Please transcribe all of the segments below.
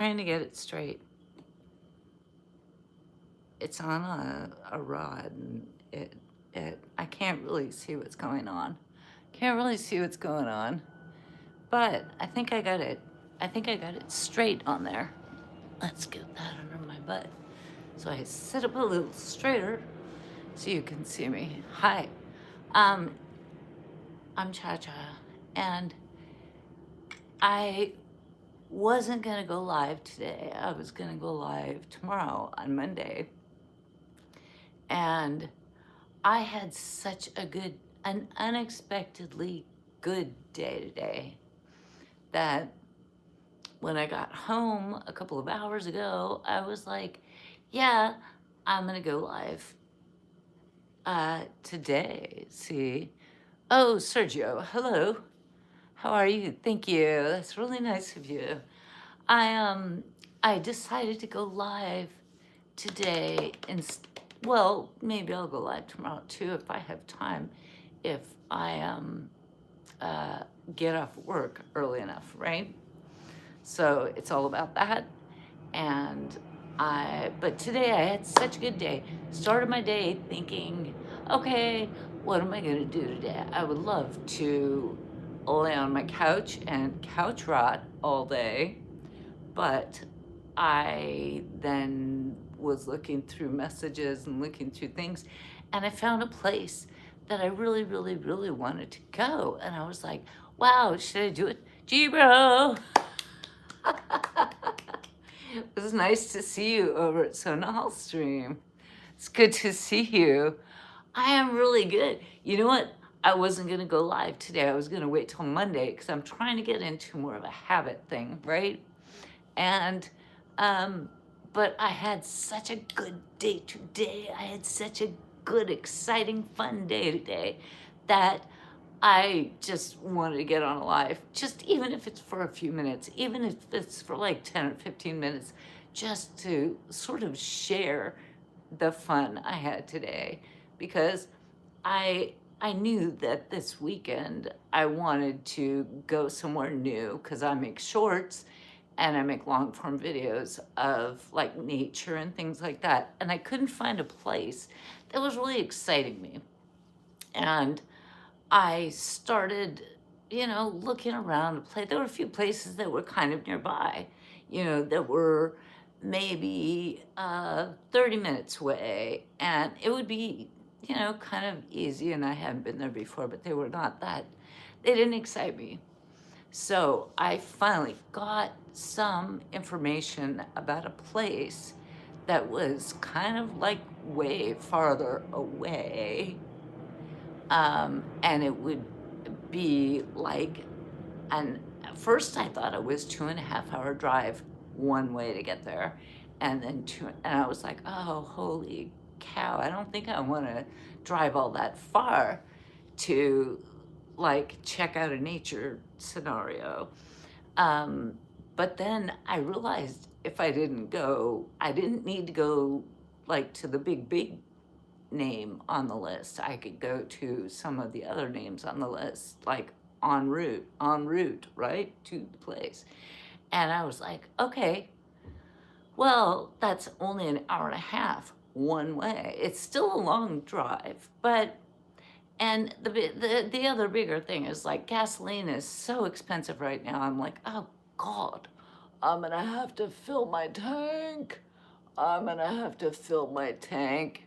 trying to get it straight. It's on a rod, and I can't really see what's going on. Can't really see what's going on, but I think I got it. I think I got it straight on there. Let's get that under my butt. So I sit up a little straighter so you can see me. Hi, um, I'm Cha-Cha, and I wasn't gonna go live today. I was gonna go live tomorrow on Monday. And I had such an unexpectedly good day today that when I got home a couple of hours ago, I was like, yeah, I'm gonna go live today. See? Oh, Sergio, hello. How are you? Thank you. That's really nice of you. I decided to go live today, and well, maybe I'll go live tomorrow too if I have time, if I get off work early enough, right? So it's all about that. And but today I had such a good day. Started my day thinking, okay, what am I gonna do today? I would love to lay on my couch and couch rot all day, but I then was looking through messages and looking through things, and I found a place that I really, really, really wanted to go. And I was like, wow, should I do it? G-Bro! It was nice to see you over at Sonal Stream. It's good to see you. I am really good. You know what? I wasn't going to go live today. I was going to wait till Monday because I'm trying to get into more of a habit thing, right? And, but I had such a good day today. I had such a good, exciting, fun day today that I just wanted to get on a live, just even if it's for a few minutes, even if it's for like 10 or 15 minutes, just to sort of share the fun I had today. Because I knew that this weekend I wanted to go somewhere new because I make shorts and I make long form videos of like nature and things like that. And I couldn't find a place that was really exciting me. And I started, looking around to play. There were a few places that were kind of nearby, that were maybe 30 minutes away. And it would be, kind of easy. And I hadn't been there before, but they were not that, they didn't excite me. So I finally got some information about a place that was kind of like way farther away. And it would be like, and at first I thought it was 2.5 hour drive one way to get there. And then and I was like, oh, holy cow, I don't think I want to drive all that far to like check out a nature scenario. But then I realized if I didn't go, I didn't need to go like to the big name on the list. I could go to some of the other names on the list, like en route, right, to the place. And I was like, okay, well, that's only an hour and a half one way. It's still a long drive, but, and the other bigger thing is like gasoline is so expensive right now. I'm like, oh God, I'm gonna have to fill my tank. I'm gonna have to fill my tank.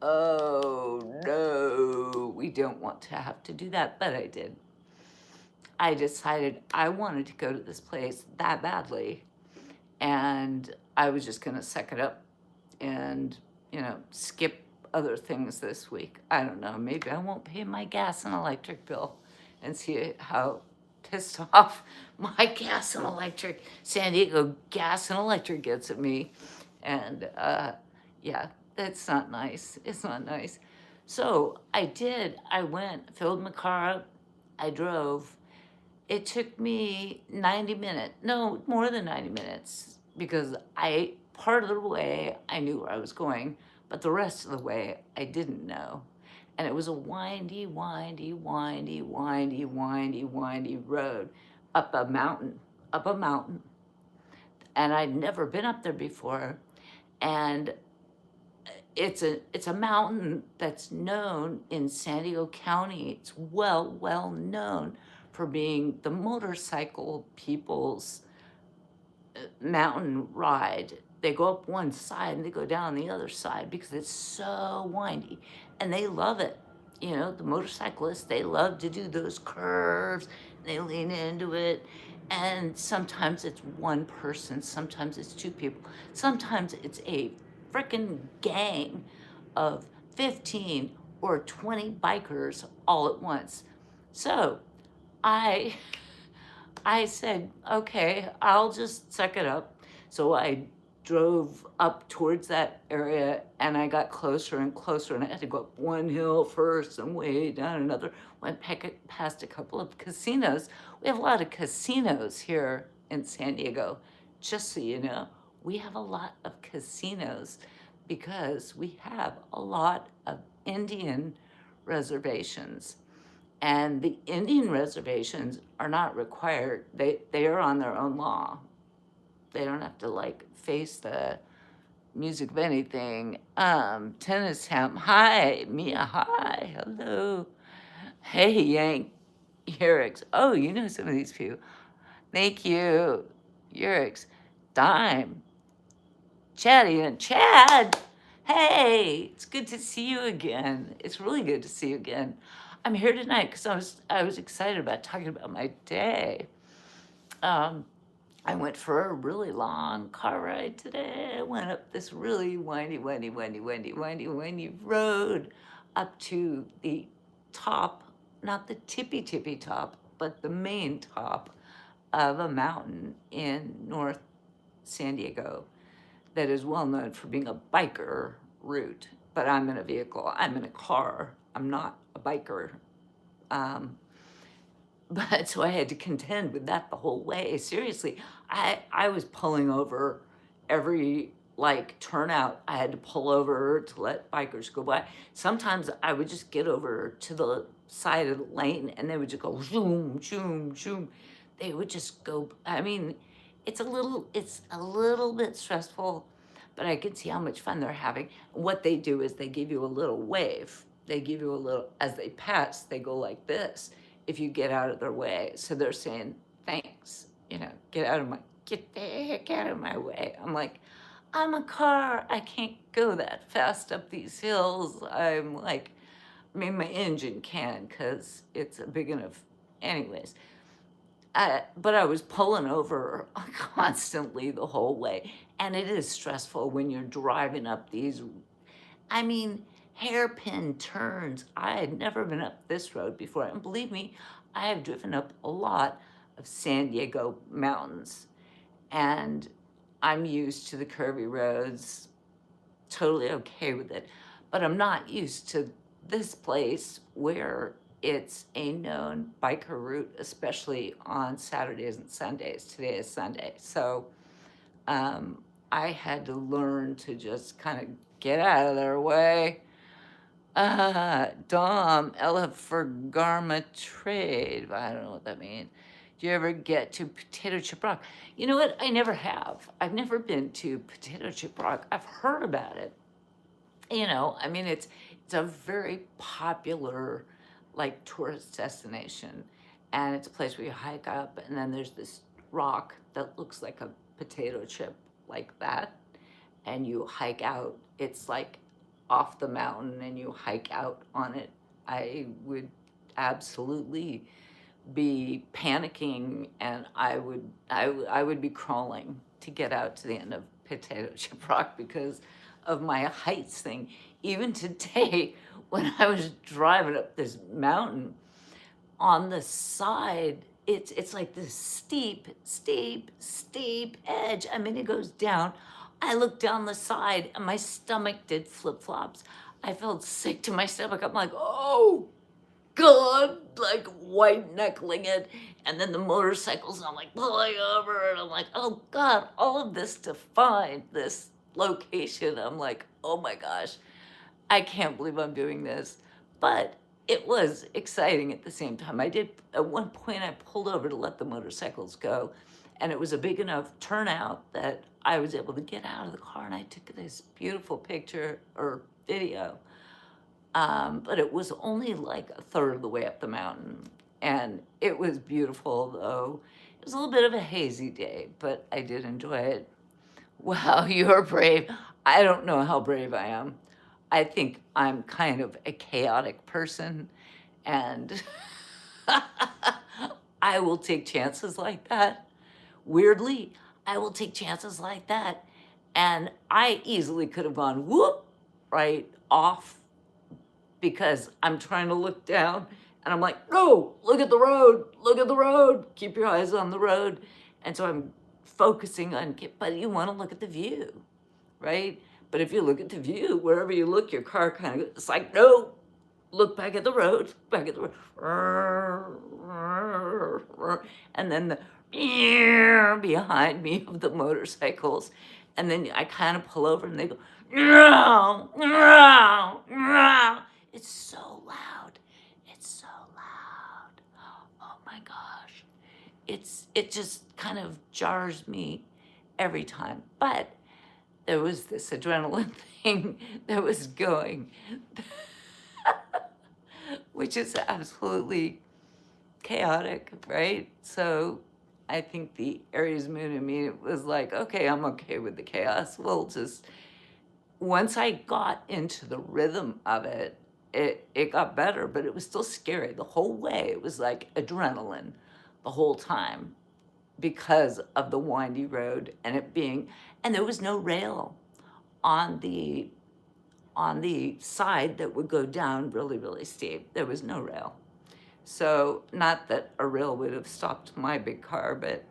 Oh no, we don't want to have to do that, but I did. I decided I wanted to go to this place that badly, and I was just gonna suck it up and, skip other things this week. I don't know, maybe I won't pay my gas and electric bill and see how pissed off my gas and electric, San Diego gas and electric gets at me. And yeah, that's not nice. It's not nice. So I went, filled my car up, I drove. It took me 90 minutes, no, more than 90 minutes, because part of the way I knew where I was going, but the rest of the way I didn't know. And it was a windy, windy, windy, windy, windy, windy road up a mountain, and I'd never been up there before. And it's a mountain that's known in San Diego County. It's well known for being the motorcycle people's mountain ride. They go up one side and they go down the other side because it's so windy, and they love it. You know, the motorcyclists, they love to do those curves. They lean into it, and sometimes it's one person, sometimes it's two people, sometimes it's a freaking gang of 15 or 20 bikers all at once. So I I said, okay, I'll just suck it up. So I drove up towards that area, and I got closer and closer, and I had to go up one hill first and way down another. Went past a couple of casinos. We have a lot of casinos here in San Diego. Just so you know, we have a lot of casinos because we have a lot of Indian reservations. And the Indian reservations are not required. They are on their own law. They don't have to like face the music of anything. Tennis Ham, hi. Mia, hi. Hello. Hey, Yank. Yurix. Oh, you know some of these people. Thank you. Yurix. Dime. Chatty and Chad. Hey, it's good to see you again. It's really good to see you again. I'm here tonight because I was excited about talking about my day. I went for a really long car ride today. I went up this really windy road up to the top, not the tippy top, but the main top of a mountain in North San Diego that is well known for being a biker route. But I'm in a vehicle, I'm in a car, I'm not a biker. But so I had to contend with that the whole way. Seriously, I was pulling over every like turnout. I had to pull over to let bikers go by. Sometimes I would just get over to the side of the lane and they would just go zoom, zoom, zoom. They would just go, I mean, it's a little bit stressful, but I could see how much fun they're having. What they do is they give you a little wave. They give you a little, as they pass, they go like this if you get out of their way. So they're saying, thanks, you know, get the heck out of my way. I'm like, I'm a car, I can't go that fast up these hills. I'm like, I mean, my engine can because it's a big enough, anyways. But I was pulling over constantly the whole way. And it is stressful when you're driving up these, I mean, hairpin turns. I had never been up this road before. And believe me, I have driven up a lot of San Diego mountains. And I'm used to the curvy roads, totally okay with it. But I'm not used to this place where it's a known biker route, especially on Saturdays and Sundays. Today is Sunday. So I had to learn to just kind of get out of their way. Dom, Ella for Garma Trade. I don't know what that means. Do you ever get to Potato Chip Rock? You know what? I never have. I've never been to Potato Chip Rock. I've heard about it. You know, I mean, it's a very popular, like, tourist destination. And it's a place where you hike up, and then there's this rock that looks like a potato chip, like that. And you hike out. It's like off the mountain, and you hike out on it. I would absolutely be panicking, and I would be crawling to get out to the end of Potato Chip Rock because of my heights thing. Even today, when I was driving up this mountain, on the side, it's like this steep edge. I mean, it goes down. I looked down the side and my stomach did flip-flops. I felt sick to my stomach. I'm like, oh God, like white knuckling it. And then the motorcycles, and I'm like pulling over, and I'm like, oh God, all of this to find this location. I'm like, oh my gosh, I can't believe I'm doing this. But it was exciting at the same time. I did, at one point I pulled over to let the motorcycles go, And it was a big enough turnout that I was able to get out of the car and I took this beautiful picture or video. But it was only like a third of the way up the mountain. And it was beautiful, though. It was a little bit of a hazy day, but I did enjoy it. Wow, you're brave. I don't know how brave I am. I think I'm kind of a chaotic person, and I will take chances like that. Weirdly, I will take chances like that. And I easily could have gone whoop right off because I'm trying to look down and I'm like, no, look at the road, keep your eyes on the road. And so I'm focusing on, but you want to look at the view, right? But if you look at the view, wherever you look, your car kind of, it's like, no, look back at the road, and then the behind me of the motorcycles. And then I kind of pull over and they go, it's so loud. It's so loud. Oh my gosh. It just kind of jars me every time. But there was this adrenaline thing that was going, which is absolutely chaotic, right? So I think the Aries moon in me was like, okay, I'm okay with the chaos. We'll just, once I got into the rhythm of it, it got better, but it was still scary the whole way. It was like adrenaline the whole time because of the windy road and it being, and there was no rail on the side that would go down really, really steep. There was no rail. So not that a rail would have stopped my big car, but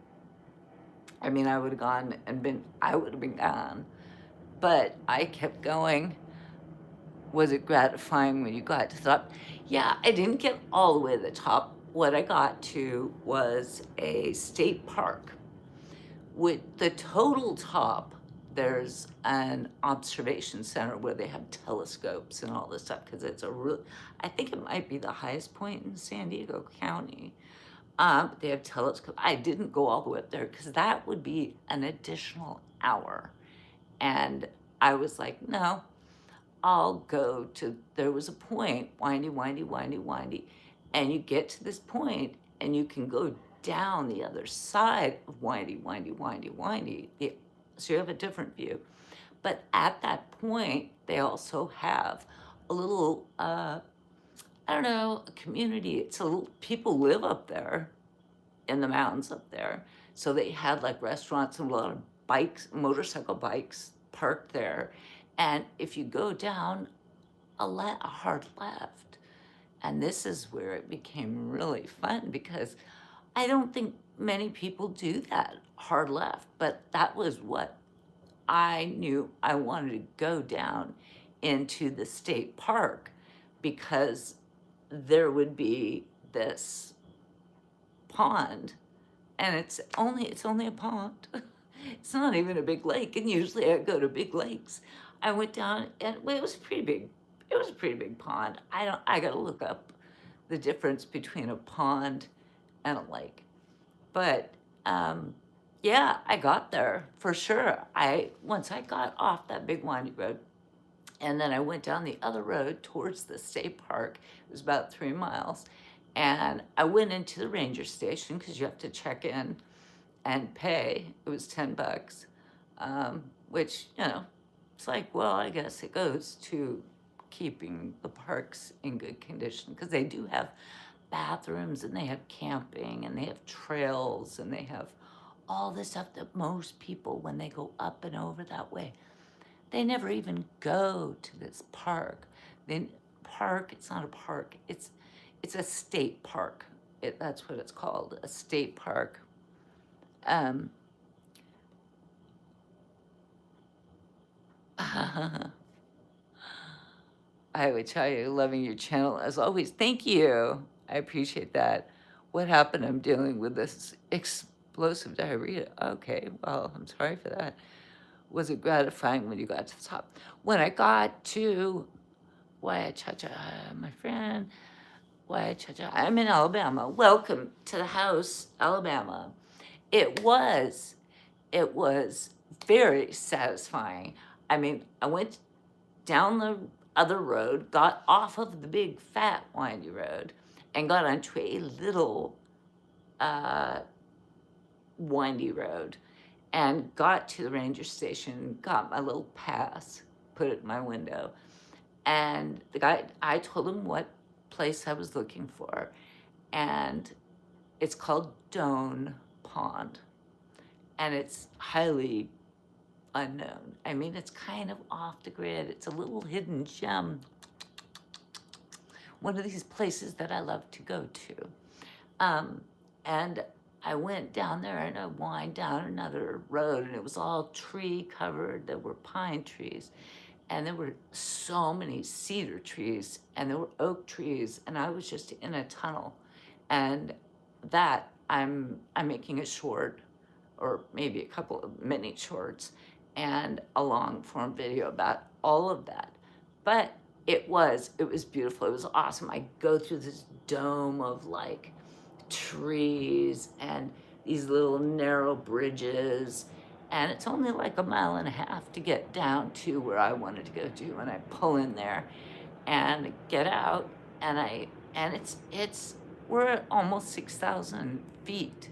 I mean, I would have gone and I would have been gone. But I kept going. Was it gratifying when you got to the top? Yeah, I didn't get all the way to the top. What I got to was a state park. With the total top, there's an observation center where they have telescopes and all this stuff because it's I think it might be the highest point in San Diego County. They have telescopes. I didn't go all the way up there because that would be an additional hour. And I was like, no, I'll go to, there was a point, windy, windy, windy, windy. And you get to this point and you can go down the other side of windy, windy, windy, windy. So you have a different view. But at that point, they also have a little, I don't know, a community. It's a little, people live up there in the mountains up there. So they had like restaurants and a lot of bikes, motorcycle bikes parked there. And if you go down a hard left, and this is where it became really fun because I don't think many people do that hard left, but that was what I knew I wanted to go down into the state park because there would be this pond and it's only a pond. It's not even a big lake, and usually I go to big lakes. I went down and well, it was pretty big. It was a pretty big pond. I gotta look up the difference between a pond and a lake. But yeah, I got there for sure. Once I got off that big windy road, and then I went down the other road towards the state park. It was about 3 miles. And I went into the ranger station because you have to check in and pay. It was $10, which, you know, it's like, well, I guess it goes to keeping the parks in good condition because they do have bathrooms and they have camping and they have trails and they have all this stuff that most people, when they go up and over that way, they never even go to this park. It's not a park, it's a state park. That's what it's called, a state park. I would tell you, loving your channel as always. Thank you. I appreciate that. What happened? I'm dealing with this explosive diarrhea. Okay, well, I'm sorry for that. Was it gratifying when you got to the top? When I got to ChaCha, my friend, ChaCha, I'm in Alabama. Welcome to the house, Alabama. It was. It was very satisfying. I mean, I went down the other road, got off of the big fat windy road, and got onto a little uh, windy road, and got to the ranger station, got my little pass, put it in my window, and the guy, I told him what place I was looking for, and it's called Doan Pond, and it's highly unknown. I mean, it's kind of off the grid. It's a little hidden gem. One of these places that I love to go to. And I went down there and I wind down another road, and it was all tree covered. There were pine trees, and there were so many cedar trees, and there were oak trees, and I was just in a tunnel. And that I'm making a short, or maybe a couple of mini shorts, and a long form video about all of that. But it was beautiful. It was awesome. I go through this dome of like trees and these little narrow bridges, and it's only like a mile and a half to get down to where I wanted to go to, and I pull in there and get out, and it's we're at almost 6,000 feet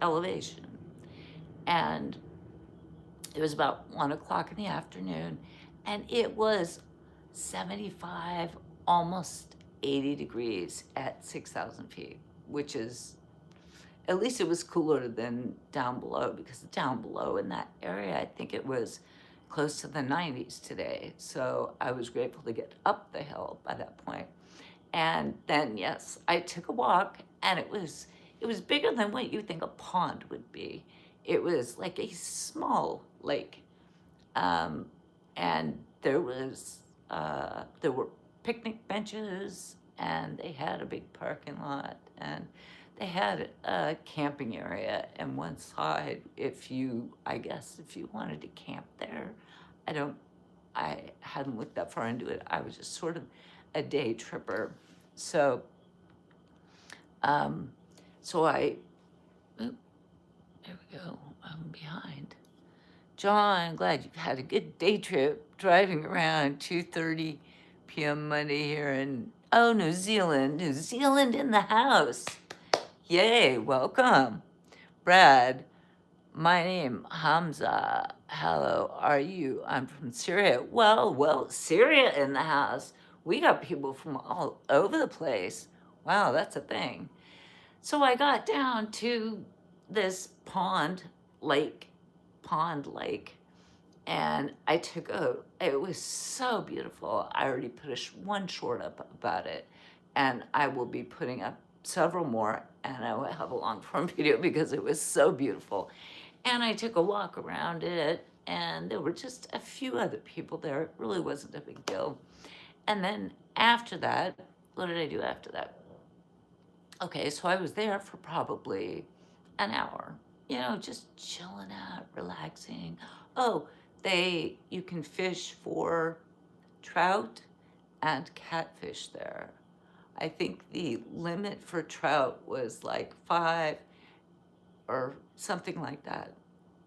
elevation, and it was about 1 o'clock in the afternoon, and it was 75, almost 80 degrees at 6,000 feet, which is, at least it was cooler than down below, because down below in that area, I think it was close to the 90s today. So I was grateful to get up the hill by that point. And then, yes, I took a walk, and it was bigger than what you think a pond would be. It was like a small lake, and there were picnic benches, and they had a big parking lot, and they had a camping area in one side I guess if you wanted to camp there. I hadn't looked that far into it. I was just sort of a day tripper. So, oop, there we go, I'm behind. John, I'm glad you've had a good day trip driving around 2:30 p.m. Monday here in, New Zealand. New Zealand in the house. Yay, welcome. Brad, my name, Hamza. Hello, are you? I'm from Syria. Well, Syria in the house. We got people from all over the place. Wow, that's a thing. So I got down to this lake, and it was so beautiful. I already put one short up about it, and I will be putting up several more, and I will have a long form video because it was so beautiful. And I took a walk around it, and there were just a few other people there. It really wasn't a big deal. And then after that, what did I do after that? Okay, so I was there for probably an hour, just chilling out, relaxing. Oh, you can fish for trout and catfish there. I think the limit for trout was like 5 or something like that.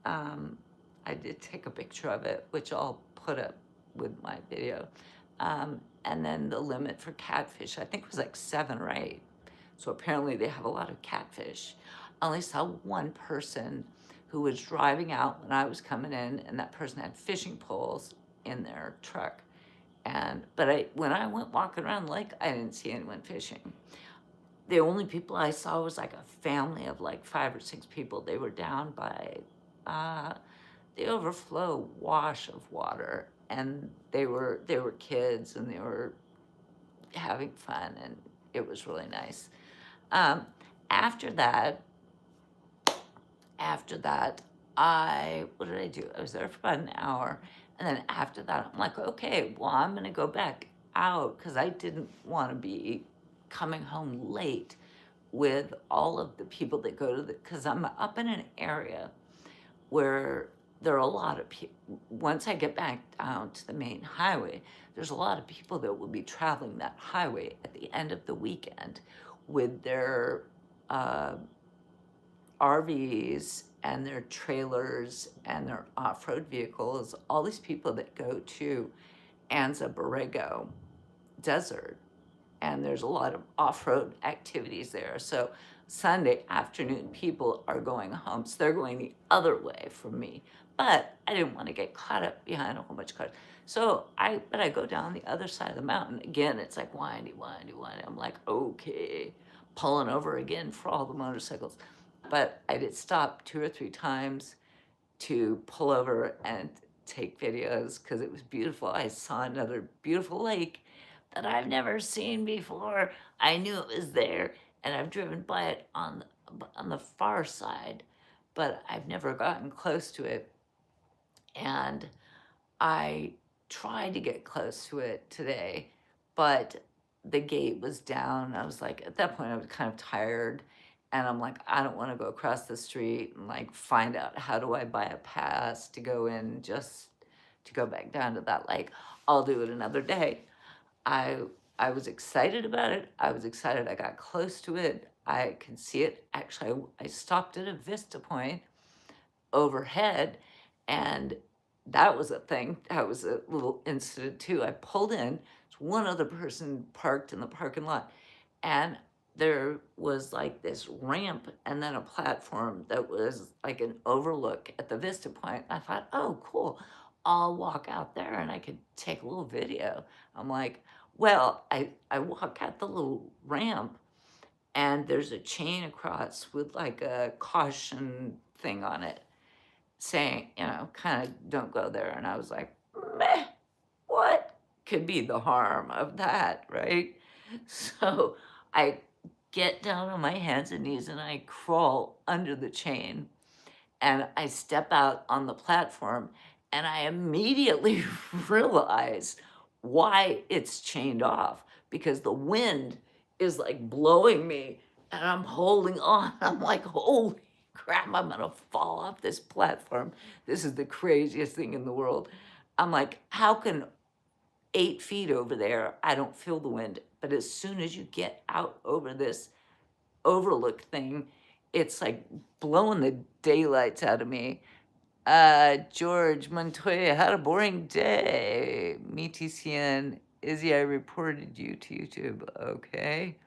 I did take a picture of it, which I'll put up with my video. And then the limit for catfish, I think, was like 7 or 8. So apparently they have a lot of catfish. I only saw one person who was driving out when I was coming in, and that person had fishing poles in their truck. But when I went walking around the lake, I didn't see anyone fishing. The only people I saw was like a family of like 5 or 6 people. They were down by the overflow wash of water, and they were kids, and they were having fun, and it was really nice. After that, what did I do? I was there for about an hour, and then after that, I'm like, okay, well, I'm gonna go back out, because I didn't want to be coming home late with all of the people that go to because I'm up in an area where there are a lot of people. Once I get back down to the main highway, there's a lot of people that will be traveling that highway at the end of the weekend with their RVs and their trailers and their off-road vehicles, all these people that go to Anza Borrego Desert, and there's a lot of off-road activities there. So Sunday afternoon, people are going home. So they're going the other way from me. But I didn't want to get caught up behind a whole bunch of cars. So I go down the other side of the mountain. Again, it's like windy, windy, windy. I'm like, okay, pulling over again for all the motorcycles. But I did stop 2 or 3 times to pull over and take videos because it was beautiful. I saw another beautiful lake that I've never seen before. I knew it was there, and I've driven by it on the far side, but I've never gotten close to it. And I tried to get close to it today, but the gate was down. I was like, at that point, I was kind of tired. And I'm like, I don't want to go across the street and like find out how do I buy a pass to go in just to go back down to that lake. I'll do it another day. I I was excited about it. I was excited I got close to it. I could see it. Actually, I stopped at a vista point overhead, and that was a thing. That was a little incident too. I pulled in. One other person parked in the parking lot, and there was like this ramp and then a platform that was like an overlook at the vista point. I thought, oh, cool. I'll walk out there and I could take a little video. I'm like, well, I walk out the little ramp, and there's a chain across with like a caution thing on it saying, kind of don't go there. And I was like, meh, what could be the harm of that, right? So I get down on my hands and knees and I crawl under the chain, and I step out on the platform, and I immediately realize why it's chained off, because the wind is like blowing me and I'm holding on. I'm like, holy crap, I'm gonna fall off this platform. This is the craziest thing in the world. I'm like, how can 8 feet over there, I don't feel the wind, but as soon as you get out over this overlook thing, it's like blowing the daylights out of me. George Montoya had a boring day. Me TCN. Izzy, I reported you to YouTube. Okay.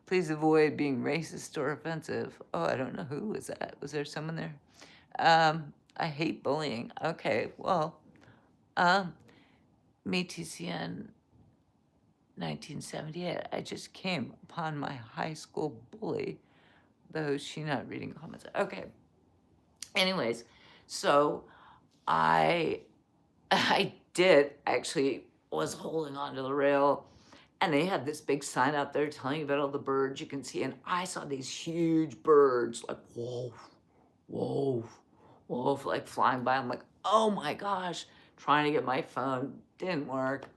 Please avoid being racist or offensive. Oh, I don't know who was that. Was there someone there? I hate bullying. Okay, well, me TCN 1978. I just came upon my high school bully, though she not reading comments. Okay. Anyways, so I I did actually was holding onto the rail, and they had this big sign out there telling you about all the birds you can see, and I saw these huge birds like whoa, whoa, whoa, like flying by. I'm like, oh my gosh, trying to get my phone, didn't work.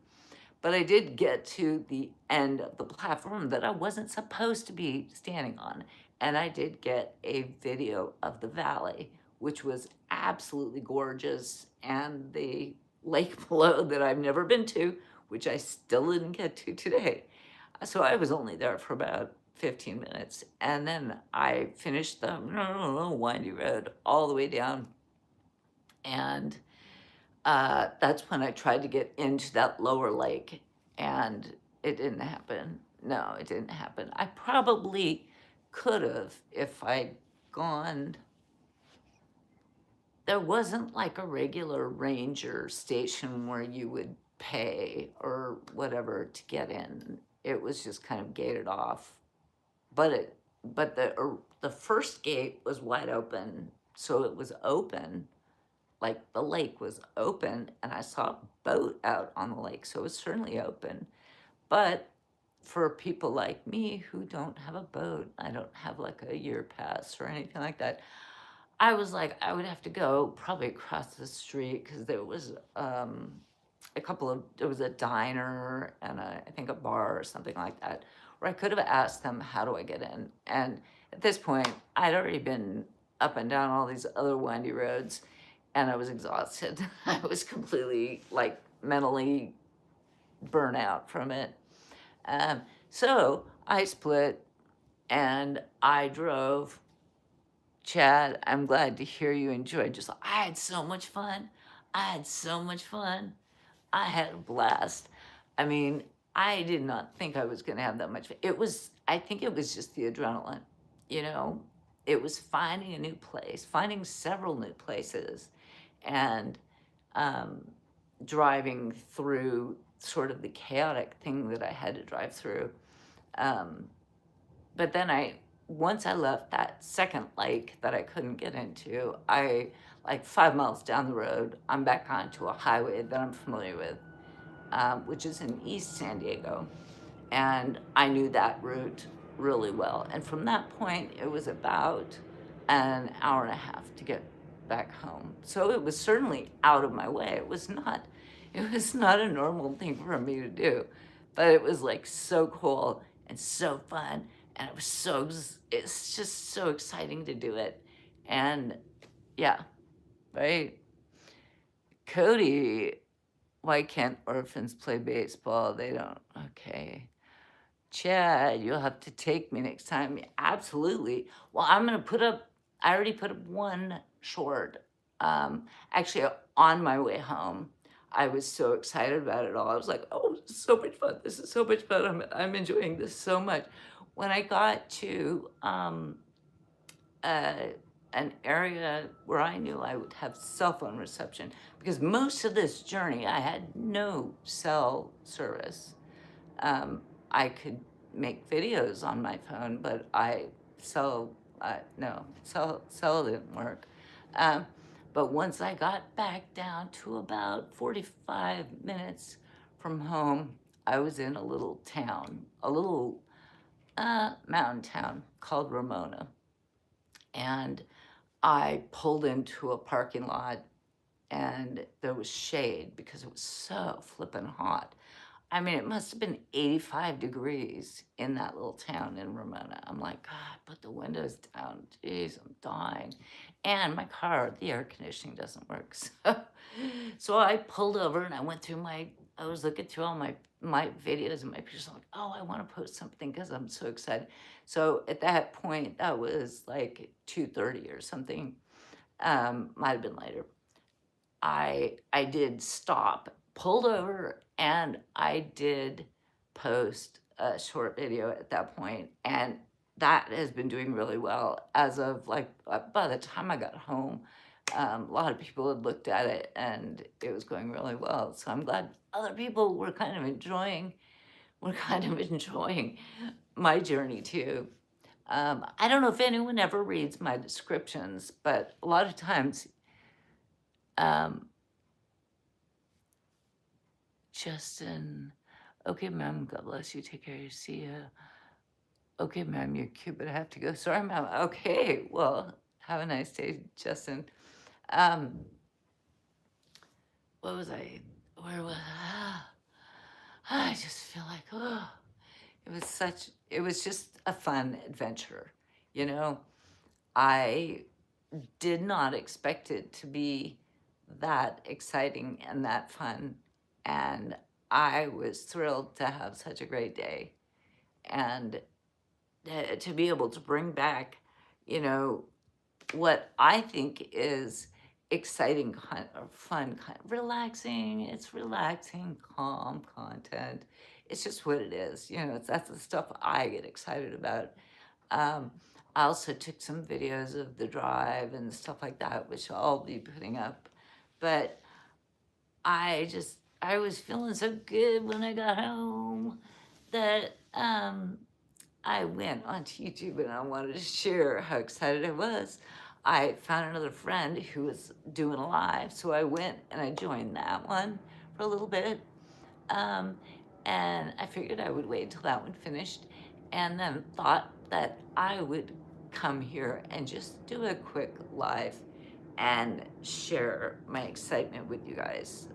But I did get to the end of the platform that I wasn't supposed to be standing on. And I did get a video of the valley, which was absolutely gorgeous. And the lake below that I've never been to, which I still didn't get to today. So I was only there for about 15 minutes. And then I finished the windy road all the way down. And that's when I tried to get into that lower lake, and it didn't happen. No, it didn't happen. I probably could have if I'd gone. There wasn't like a regular ranger station where you would pay or whatever to get in. It was just kind of gated off. But the first gate was wide open, so it was open. Like the lake was open, and I saw a boat out on the lake, so it was certainly open. But for people like me who don't have a boat, I don't have like a year pass or anything like that, I was like, I would have to go probably across the street, because there was there was a diner and I think a bar or something like that, where I could have asked them, how do I get in? And at this point, I'd already been up and down all these other windy roads, and I was exhausted. I was completely like mentally burnt out from it. So I split and I drove Chad, I'm glad to hear you enjoyed yourself. I had so much fun. I had so much fun. I had a blast. I mean, I did not think I was going to have that much fun. I think it was just the adrenaline, you know? It was finding a new place, finding several new places, and um, driving through sort of the chaotic thing that I had to drive through. Um, but then once I left that second lake that I couldn't get into, like 5 miles down the road, I'm back onto a highway that I'm familiar with, which is in East San Diego. And I knew that route really well. And from that point, it was about an hour and a half to get back home. So it was certainly out of my way. It was not a normal thing for me to do, but it was like so cool and so fun. And it's just so exciting to do it. And yeah, right? Cody, why can't orphans play baseball? They don't. Okay. Chad, you'll have to take me next time. Absolutely. Well, I already put up one short. Actually, on my way home, I was so excited about it all. I was like, oh, this is so much fun. This is so much fun. I'm enjoying this so much. When I got to uh, an area where I knew I would have cell phone reception, because most of this journey I had no cell service. I could make videos on my phone, but cell didn't work. Um, but once I got back down to about 45 minutes from home, I was in a little town, a little mountain town called Ramona. And I pulled into a parking lot, and there was shade because it was so flippin' hot. I mean, it must have been 85 degrees in that little town in Ramona. I'm like, God, put the windows down. Jeez, I'm dying. And my car, the air conditioning doesn't work. So I pulled over and I was looking through all my videos and my pictures. I'm like, oh, I want to post something because I'm so excited. So at that point, that was like 2:30 or something. Might have been later. I did stop, pulled over, and I did post a short video at that point, and that has been doing really well as of like by the time I got home. A lot of people had looked at it, and it was going really well. So I'm glad other people were kind of enjoying my journey too. I don't know if anyone ever reads my descriptions, but a lot of times um, Justin, okay, ma'am, God bless you. Take care. See ya. Okay, ma'am, you're cute, but I have to go. Sorry, ma'am. Okay, well, have a nice day, Justin. Um, what was I? Where was I? Just feel like, oh, it was just a fun adventure. You know, I did not expect it to be that exciting and that fun. And I was thrilled to have such a great day. And to be able to bring back, you know, what I think is exciting kind of fun, kind of relaxing. It's relaxing, calm content. It's just what it is. You know, that's the stuff I get excited about. Um, I also took some videos of the drive and stuff like that, which I'll be putting up. But I was feeling so good when I got home that I went onto YouTube and I wanted to share how excited I was. I found another friend who was doing a live, so I went and I joined that one for a little bit. Um, and I figured I would wait until that one finished, and then thought that I would come here and just do a quick live and share my excitement with you guys.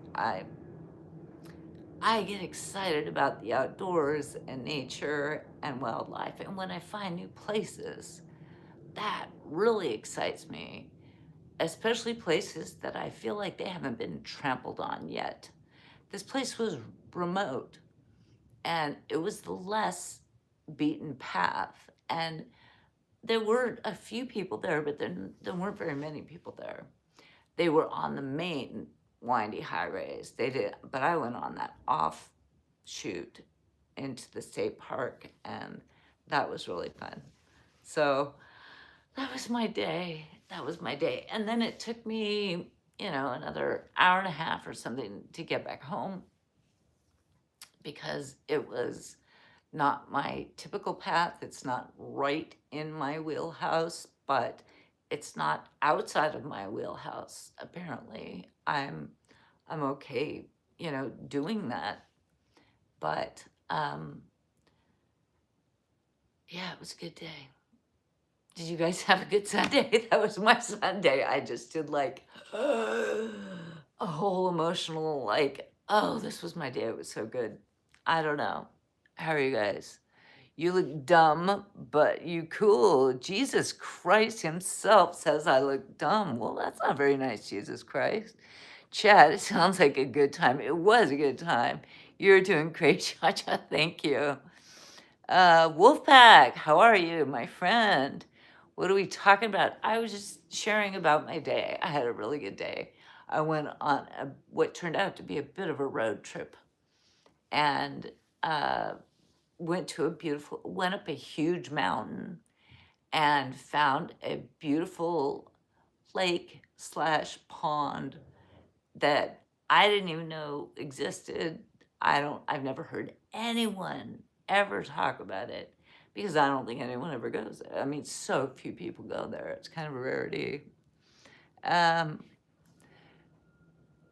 I get excited about the outdoors and nature and wildlife, and when I find new places, that really excites me, especially places that I feel like they haven't been trampled on yet. This place was remote, and it was the less beaten path, and there were a few people there, but there weren't very many people there. They were on the main windy highways. They did, but I went on that offshoot into the state park, and that was really fun. So that was my day. That was my day. And then it took me, another hour and a half or something to get back home because it was not my typical path. It's not right in my wheelhouse, but it's not outside of my wheelhouse. Apparently, I'm okay, doing that. But yeah, it was a good day. Did you guys have a good Sunday? That was my Sunday. I just did like a whole emotional, like, oh, this was my day. It was so good. I don't know. How are you guys? You look dumb, but you cool. Jesus Christ himself says I look dumb. Well, that's not very nice, Jesus Christ. Chad, it sounds like a good time. It was a good time. You're doing great, Cha-Cha. Thank you. Wolfpack, how are you, my friend? What are we talking about? I was just sharing about my day. I had a really good day. I went on what turned out to be a bit of a road trip, and went up a huge mountain and found a beautiful lake slash pond that I didn't even know existed. I've never heard anyone ever talk about it because I don't think anyone ever goes there. I mean, so few people go there. It's kind of a rarity.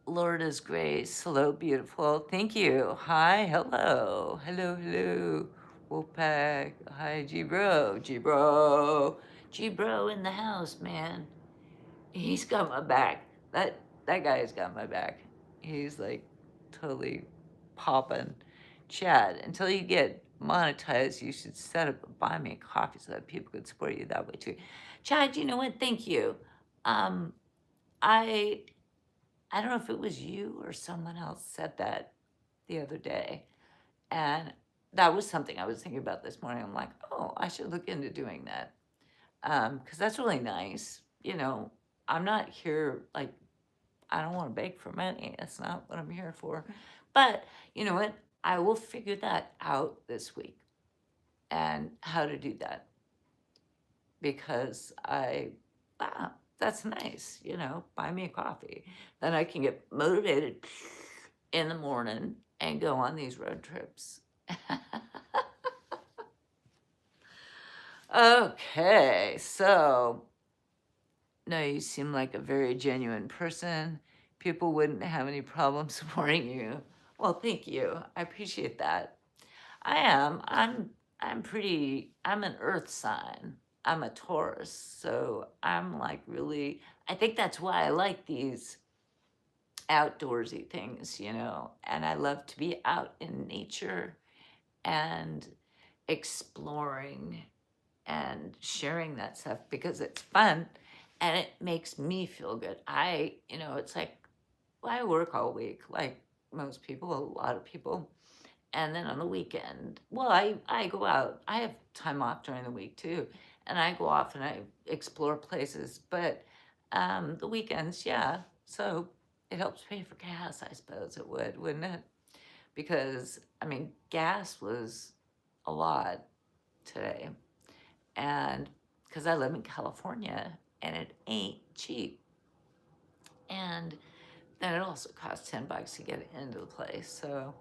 Lourdes Grace, hello, beautiful. Thank you. Hi, hello. Hello. Wolfpack. Hi, G-Bro. G-Bro in the house, man. He's got my back. That guy's got my back. He's like totally popping. Chad, until you get monetized, you should set up a buy me a coffee so that people could support you that way too. Chad, you know what? Thank you. I don't know if it was you or someone else said that the other day. And that was something I was thinking about this morning. I'm like, oh, I should look into doing that. Because that's really nice. I'm not here, like, I don't want to beg for money. That's not what I'm here for. But you know what? I will figure that out this week and how to do that. Because that's nice, buy me a coffee. Then I can get motivated in the morning and go on these road trips. Okay, so, no, you seem like a very genuine person. People wouldn't have any problem supporting you. Well, thank you. I appreciate that. I am. I'm an earth sign. I'm a Taurus, so I'm like really, I think that's why I like these outdoorsy things, and I love to be out in nature and exploring and sharing that stuff because it's fun and it makes me feel good. It's like, well, I work all week like most people, a lot of people. And then on the weekend, well, I go out. I have time off during the week too. And I go off and I explore places. But the weekends, yeah. So it helps pay for gas, I suppose it would, wouldn't it? Because, I mean, gas was a lot today. And because I live in California and it ain't cheap. And then it also costs $10 to get into the place. So,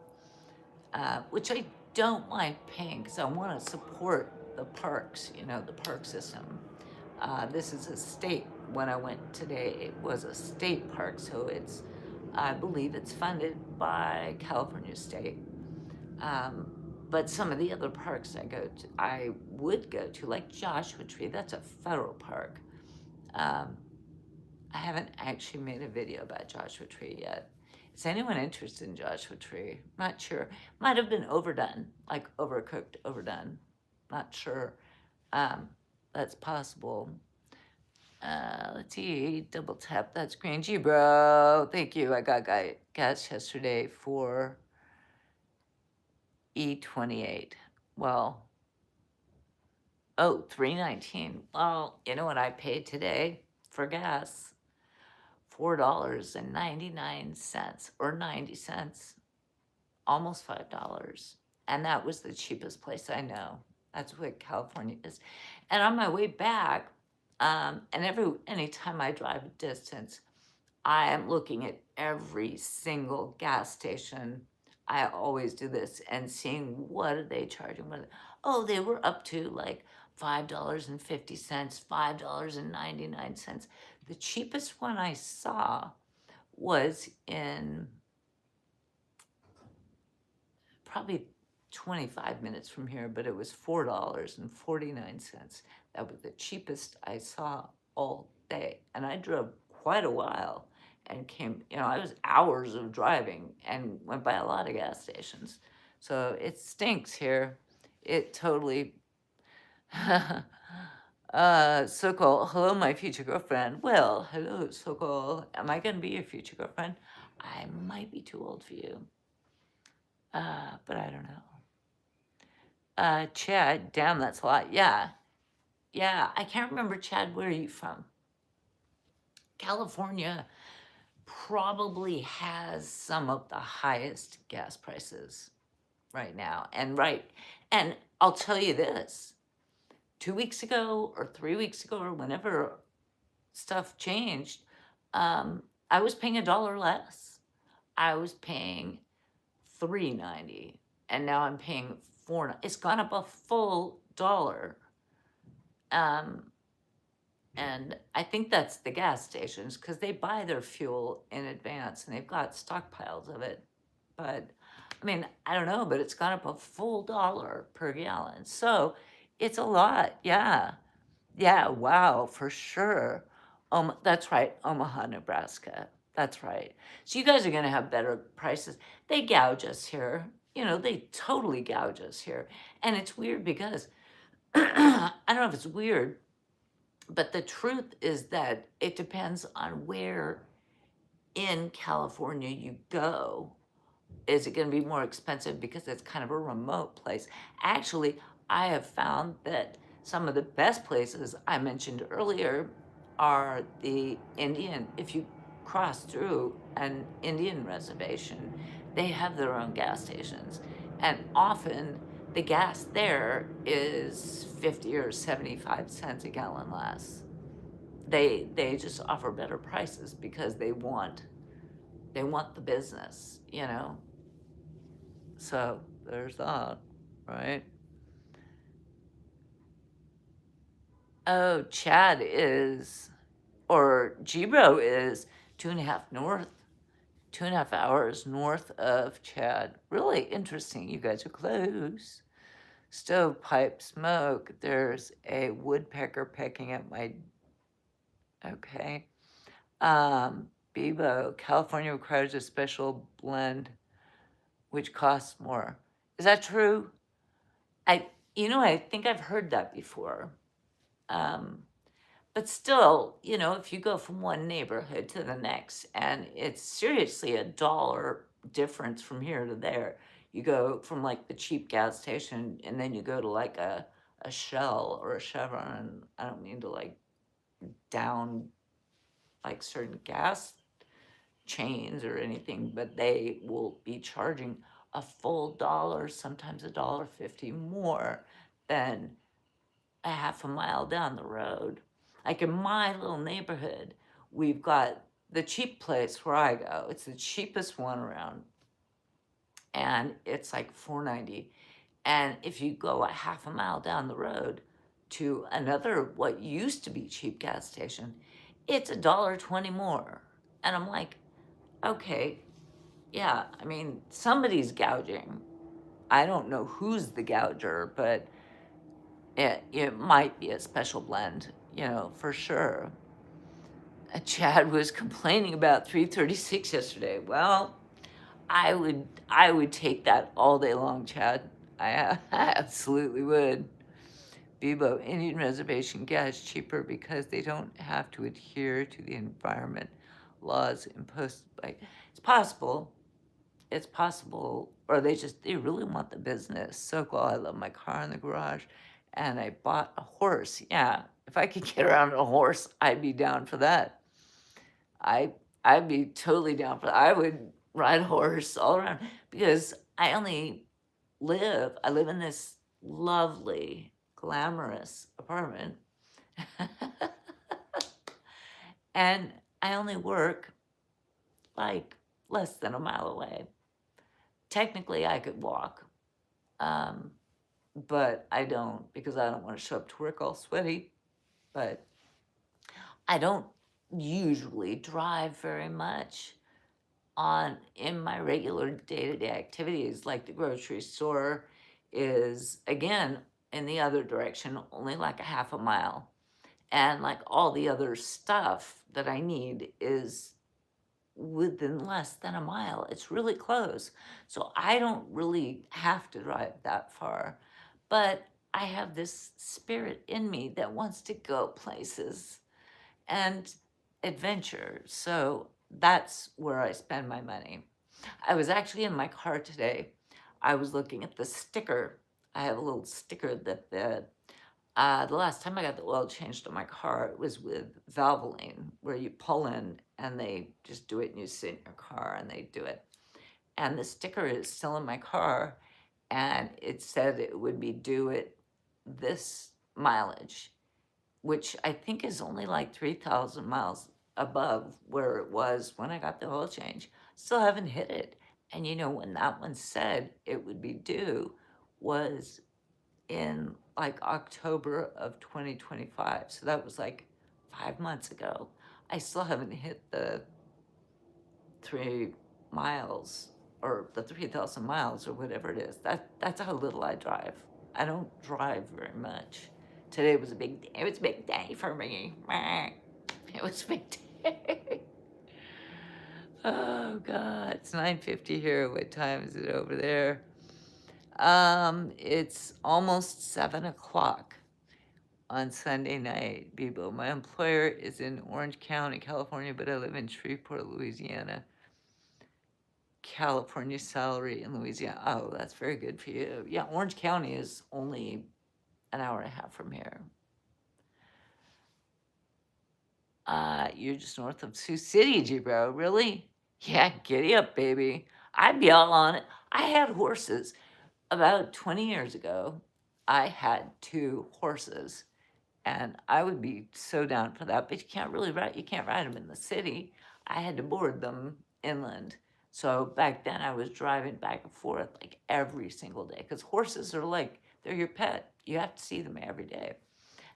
which I don't mind paying because I want to support the parks, the park system. This is a state, when I went today, it was a state park, so I believe it's funded by California State. But some of the other parks I would go to, like Joshua Tree, that's a federal park. I haven't actually made a video about Joshua Tree yet. Is anyone interested in Joshua Tree? Not sure. Might have been overdone, like overcooked, overdone. Not sure. That's possible. Let's see, double tap, that's green. G bro, thank you. I got gas yesterday for E28. Well, Oh, $3.19. Well, you know what I paid today for gas? $4.99 or 90 cents, almost $5. And that was the cheapest place I know. That's what California is. And on my way back, anytime I drive a distance, I am looking at every single gas station. I always do this and seeing what are they charging. Oh, they were up to like $5.50, $5.99. The cheapest one I saw was in probably 25 minutes from here, but it was $4.49. That was the cheapest I saw all day. And I drove quite a while and came, I was hours of driving and went by a lot of gas stations. So it stinks here. It totally. Sokol, hello, my future girlfriend. Well, hello, Sokol. Am I going to be your future girlfriend? I might be too old for you. But I don't know. Chad, damn, that's a lot. Yeah. Yeah, I can't remember, Chad, where are you from? California probably has some of the highest gas prices right now. And I'll tell you this, 2 weeks ago or 3 weeks ago or whenever stuff changed, I was paying $1 less. I was paying $3.90, and now I'm paying $4. It's gone up a full dollar. And I think that's the gas stations because they buy their fuel in advance and they've got stockpiles of it. But I mean, I don't know, but it's gone up a full dollar per gallon. So it's a lot. Yeah. Yeah. Wow. For sure. That's right. Omaha, Nebraska. That's right. So you guys are going to have better prices. They gouge us here. They totally gouge us here. And it's weird because I don't know if it's weird, but the truth is that it depends on where in California you go. Is it going to be more expensive because it's kind of a remote place? Actually, I have found that some of the best places I mentioned earlier are the Indian. If you cross through an Indian reservation, they have their own gas stations. And often the gas there is 50 or 75 cents a gallon less. They just offer better prices because they want the business. So there's that, right? Oh, Chad is, or Jibro is 2.5 hours north of Chad. Really interesting. You guys are close. Stovepipe smoke. There's a woodpecker pecking at my. Okay. Bebo, California requires a special blend which costs more. Is that true? I think I've heard that before. But still, if you go from one neighborhood to the next, and it's seriously $1 difference from here to there. You go from like the cheap gas station, and then you go to like a Shell or a Chevron. I don't mean to like down like certain gas chains or anything, but they will be charging a full dollar, sometimes $1.50 more than a half a mile down the road. Like in my little neighborhood, we've got the cheap place where I go. It's the cheapest one around, and it's like $4.90. And if you go a half a mile down the road to another what used to be cheap gas station, it's $1.20 more. And I'm like, okay, yeah, I mean, somebody's gouging. I don't know who's the gouger, but it might be a special blend, for sure. Chad was complaining about 336 yesterday. Well, I would take that all day long, Chad. I absolutely would. Bebo, Indian reservation gas cheaper because they don't have to adhere to the environment laws imposed by. It's possible. It's possible, or they really want the business. So cool. I love my car in the garage, and I bought a horse. Yeah, if I could get around on a horse, I'd be down for that. I I'd be totally down for that. I would ride a horse all around because I live in this lovely, glamorous apartment. And I only work like less than a mile away. Technically, I could walk, um, but I don't because I don't want to show up to work all sweaty. But I don't usually drive very much on in my regular day-to-day activities. Like the grocery store is again in the other direction, only like a half a mile. And like all the other stuff that I need is within less than a mile. It's really close. So I don't really have to drive that far. But I have this spirit in me that wants to go places and adventure. So that's where I spend my money. I was actually in my car today. I was looking at the sticker. I have a little sticker that the last time I got the oil changed on my car, it was with Valvoline, where you pull in and they just do it and you sit in your car and they do it. And the sticker is still in my car and it said it would be due at this mileage, which I think is only like 3,000 miles above where it was when I got the oil change. Still haven't hit it. And you know, when that one said it would be due was in like October of 2025. So that was like 5 months ago. I still haven't hit the 3 miles or the 3,000 miles or whatever it is. That's how little I drive. I don't drive very much. Today was a big day. It was a big day for me. It was a big day. Oh God, it's 9:50 here. What time is it over there? It's almost 7 o'clock on Sunday night, Bebo. My employer is in Orange County, California, but I live in Shreveport, Louisiana. California salary in Louisiana. Oh, that's very good for you. Yeah, Orange County is only an hour and a half from here. You're just north of Sioux City, G-Bro. Really? Yeah, giddy up, baby. I'd be all on it. I had horses. About 20 years ago, I had 2 horses. And I would be so down for that, but you can't ride them in the city. I had to board them inland. So back then I was driving back and forth like every single day because horses are like, they're your pet. You have to see them every day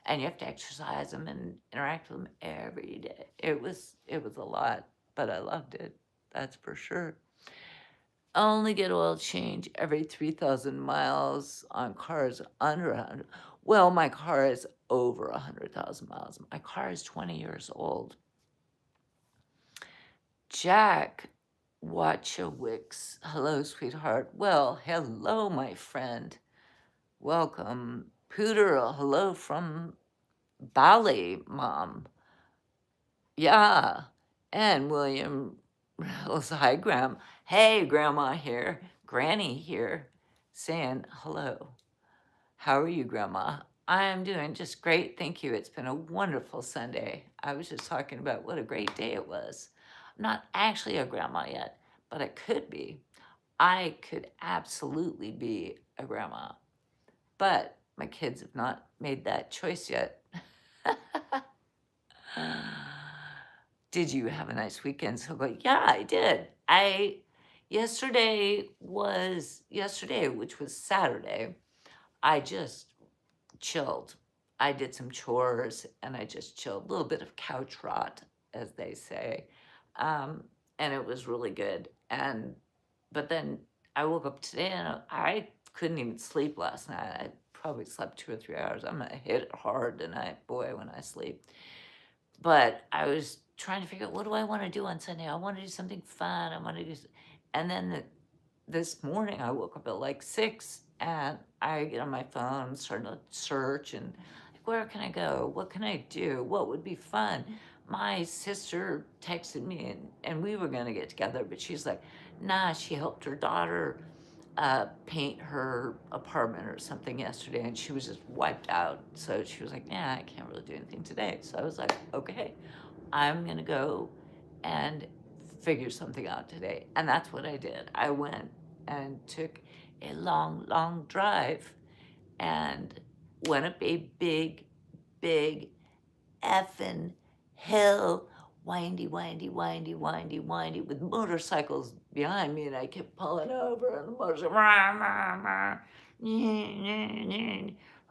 and you have to exercise them and interact with them every day. It was a lot, but I loved it. That's for sure. Only get oil change every 3,000 miles on cars under 100. Well, my car is over 100,000 miles. My car is 20 years old. Jack Watchowicks. Hello, sweetheart. Well, hello, my friend. Welcome. Pooter, hello from Bali, Mom. Yeah. And William, hi, Graham. Hey, Grandma here. Granny here saying hello. How are you, Grandma? I'm doing just great, thank you. It's been a wonderful Sunday. I was just talking about what a great day it was. I'm not actually a grandma yet, but I could be. I could absolutely be a grandma, but my kids have not made that choice yet. Did you have a nice weekend? So go, yeah, I did. Yesterday, which was Saturday, I just chilled. I did some chores and I just chilled. A little bit of couch rot, as they say. And it was really good. But then I woke up today and I couldn't even sleep last night. I probably slept 2 or 3 hours. I'm gonna hit it hard tonight, boy, when I sleep. But I was trying to figure out what do I want to do on Sunday? I want to do something fun. And then this morning I woke up at like 6 and I get on my phone, starting to search and like, where can I go? What can I do? What would be fun? My sister texted me and we were gonna get together, but she's like, nah, she helped her daughter paint her apartment or something yesterday, and she was just wiped out. So she was like, "Yeah, I can't really do anything today." So I was like, "Okay, I'm gonna go and figure something out today." And that's what I did. I went and took a long, long drive and went up a big, big effing hill, windy, windy, windy, windy, windy, with motorcycles behind me, and I kept pulling over, and the motorcycle, rah, rah, rah,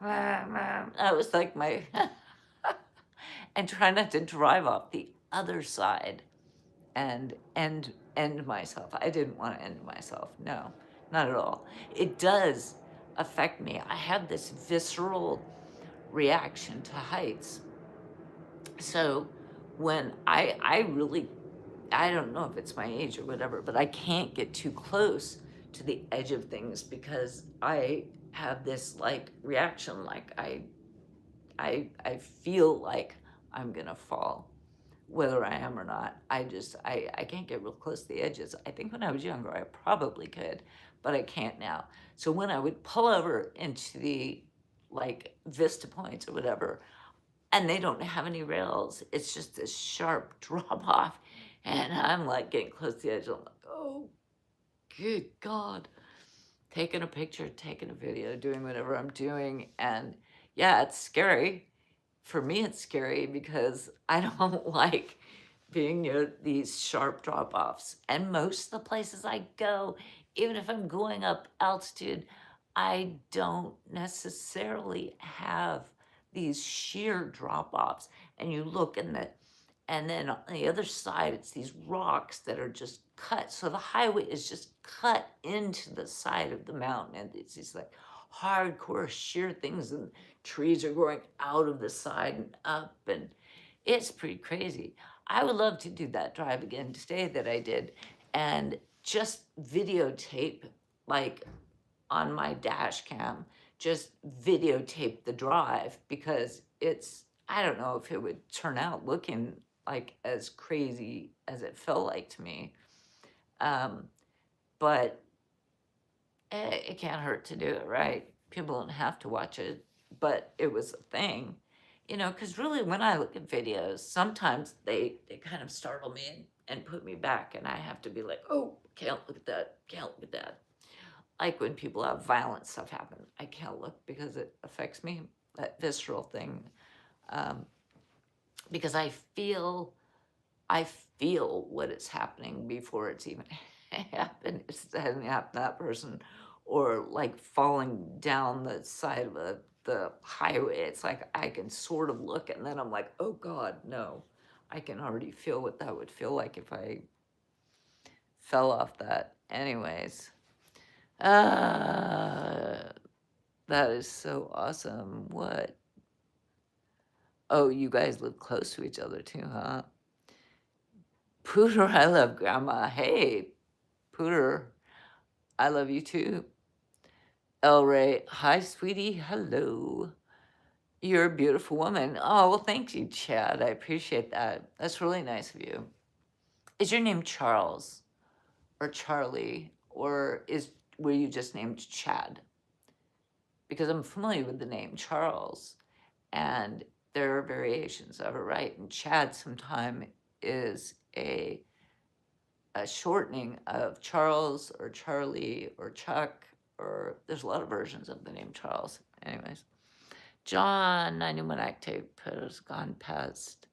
rah, rah. That was like my, and try not to drive off the other side and end myself. I didn't want to end myself. No, not at all. It does affect me. I have this visceral reaction to heights. So when I really, I don't know if it's my age or whatever, but I can't get too close to the edge of things because I have this like reaction, like I feel like I'm gonna fall, whether I am or not. I can't get real close to the edges. I think when I was younger I probably could, but I can't now. So when I would pull over into the like vista points or whatever, and they don't have any rails. It's just this sharp drop off. And I'm like getting close to the edge. I'm like, oh, good God. Taking a picture, taking a video, doing whatever I'm doing. And yeah, it's scary. For me, it's scary because I don't like being near these sharp drop offs. And most of the places I go, even if I'm going up altitude, I don't necessarily have these sheer drop offs. And you look in the, and then on the other side, it's these rocks that are just cut. So the highway is just cut into the side of the mountain. And it's these like hardcore sheer things, and trees are growing out of the side and up. And it's pretty crazy. I would love to do that drive again today that I did and just videotape, like on my dash cam, just videotape the drive because it's, I don't know if it would turn out looking like as crazy as it felt like to me. But it can't hurt to do it, right? People don't have to watch it, but it was a thing, because really when I look at videos, sometimes they kind of startle me and put me back, and I have to be like, oh, can't look at that, can't look at that. Like when people have violent stuff happen, I can't look because it affects me, that visceral thing. Because I feel what is happening before it's even happened. It hasn't happened to that person, or like falling down the side of the highway. It's like I can sort of look, and then I'm like, oh God, no. I can already feel what that would feel like if I fell off that. Anyways, that is so awesome. What? Oh, you guys live close to each other too, huh? Pooter, I love Grandma. Hey, Pooter, I love you too. El Ray, hi, sweetie. Hello. You're a beautiful woman. Oh, well, thank you, Chad. I appreciate that. That's really nice of you. Is your name Charles or Charlie, or were you just named Chad? Because I'm familiar with the name Charles, and there are variations of it, right? And Chad sometime is a shortening of Charles or Charlie or Chuck, or there's a lot of versions of the name Charles. Anyways, John, 91 Active has gone past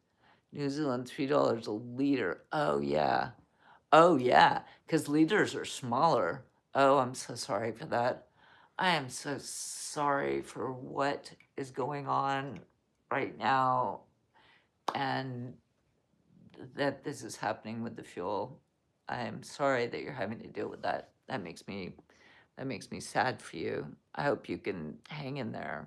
New Zealand, $3 a liter. Oh, yeah. Oh, yeah, because liters are smaller. Oh, I'm so sorry for that. I am so sorry for what is going on right now, and that this is happening with the fuel. I'm sorry that you're having to deal with that. That makes me sad for you. I hope you can hang in there.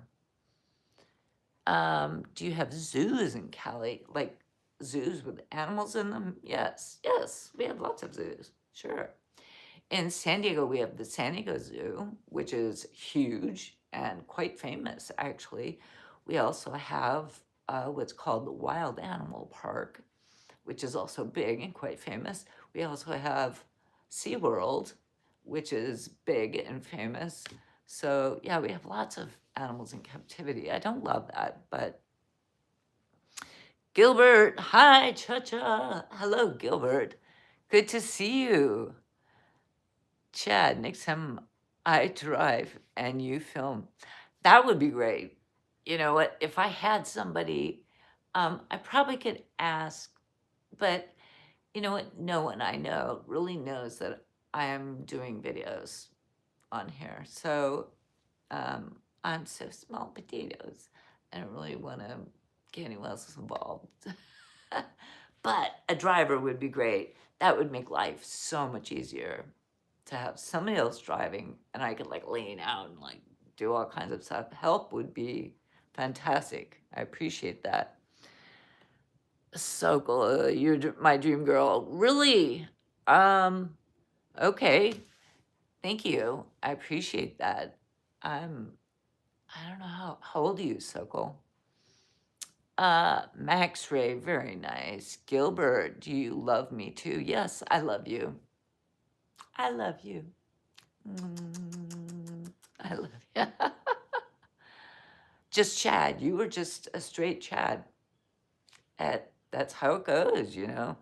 Do you have zoos in Cali? Like zoos with animals in them? Yes, we have lots of zoos. Sure. In San Diego, we have the San Diego Zoo, which is huge and quite famous, actually. We also have what's called the Wild Animal Park, which is also big and quite famous. We also have SeaWorld, which is big and famous. So yeah, we have lots of animals in captivity. I don't love that, but Gilbert, hi, Cha-Cha. Hello, Gilbert. Good to see you. Chad, next time I drive and you film, that would be great. You know what? If I had somebody, I probably could ask, but you know what? No one I know really knows that I am doing videos on here. So I'm so small potatoes. I don't really want to get anyone else involved. But a driver would be great. That would make life so much easier to have somebody else driving and I could like lean out and like do all kinds of stuff. Help would be fantastic. I appreciate that. So cool. You're my dream girl. Really? Okay. Thank you. I appreciate that. I'm I don't know how old are you, Sokol? Max Ray, very nice. Gilbert, do you love me too? Yes, I love you. I love you. I love you. Just Chad. You were just a straight Chad. That's how it goes, you know.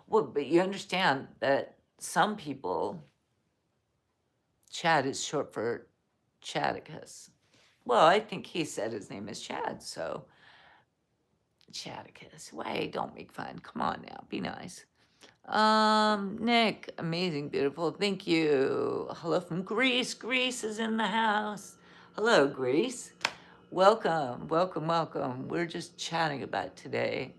Well, but you understand that some people, Chad is short for Chadicus. Well, I think he said his name is Chad, so Chadicus. Wait, don't make fun. Come on now, be nice. Nick, amazing, beautiful. Thank you. Hello from Greece. Greece is in the house. Hello, Greece. Welcome, welcome, welcome. We're just chatting about today.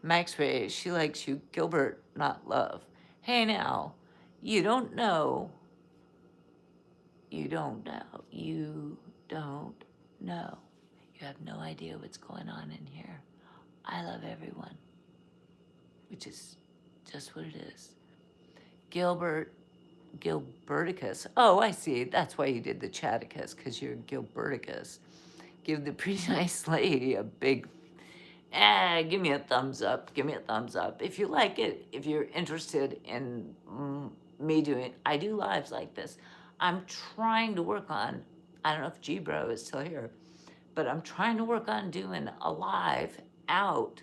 Max Ray, she likes you. Gilbert, not love. Hey now, you don't know. You don't know. You don't know. You have no idea what's going on in here. I love everyone, which is just what it is. Gilberticus. Oh, I see. That's why you did the Chaticus, because you're Gilberticus. Give the pretty nice lady a big, give me a thumbs up. Give me a thumbs up. If you like it, if you're interested in me doing, I do lives like this. I'm trying to work on, I don't know if G-Bro is still here, but I'm trying to work on doing a live out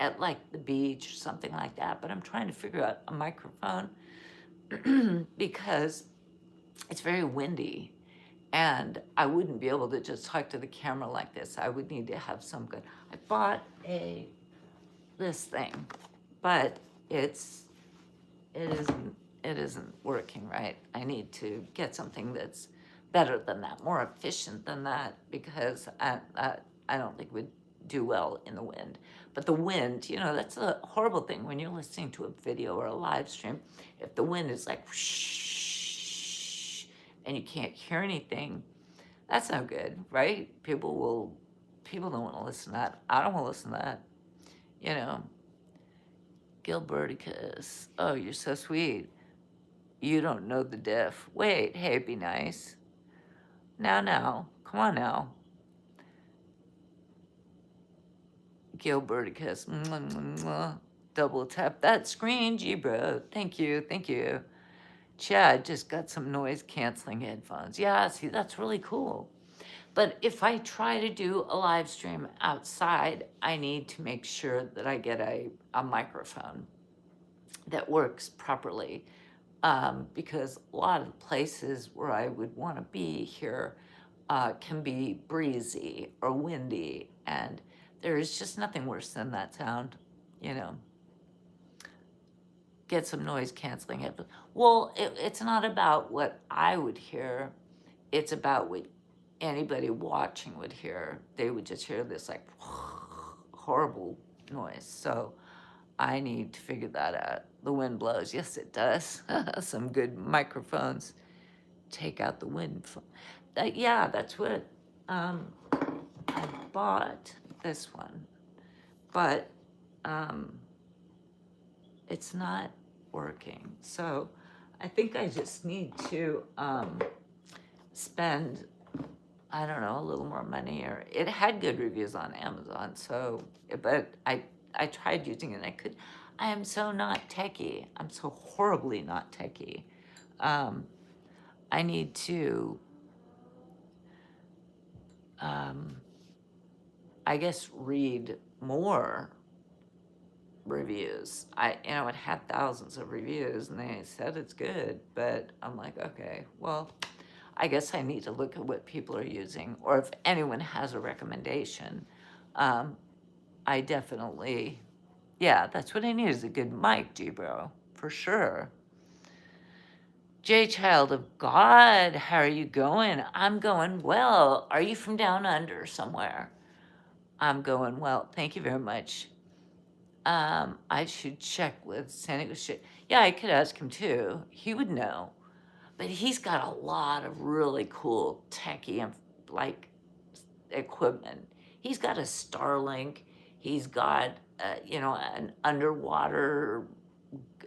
at like the beach or something like that. But I'm trying to figure out a microphone because it's very windy and I wouldn't be able to just talk to the camera like this. I would need to have some good, I bought this thing, but it isn't working right. I need to get something that's better than that, more efficient than that, because I don't think would do well in the wind. But the wind, you know, that's a horrible thing when you're listening to a video or a live stream. If the wind is like whoosh, and you can't hear anything, that's no good, right? People don't want to listen to that. I don't want to listen to that, you know. Gilberticus, oh, you're so sweet. You don't know the diff. Wait, hey, be nice. Now, come on now. Gilberticus, double tap that screen, G-Bro. Thank you. Chad just got some noise canceling headphones. Yeah, see, that's really cool. But if I try to do a live stream outside, I need to make sure that I get a microphone that works properly. Because a lot of the places where I would want to be here can be breezy or windy, and there is just nothing worse than that sound, you know. Get some noise canceling headphones. Well, it's not about what I would hear, it's about what anybody watching would hear. They would just hear this like horrible noise. So I need to figure that out. The wind blows. Yes, it does. Some good microphones take out the wind. Yeah, that's what I bought this one, but it's not working. So I think I just need to spend, I don't know, a little more money. Or it had good reviews on Amazon, so, but I tried using it and I am so not techie. I'm so horribly not techie. I need to, I guess, read more reviews. It had thousands of reviews and they said it's good, but I'm like, okay, well, I guess I need to look at what people are using, or if anyone has a recommendation. I definitely, yeah, that's what I need is a good mic, G-Bro, for sure. J Child of God, how are you going? I'm going well. Are you from down under somewhere? I'm going well. Thank you very much. I should check with San Diego shit. Yeah, I could ask him too. He would know. But he's got a lot of really cool techie and like equipment. He's got a Starlink. He's got an underwater,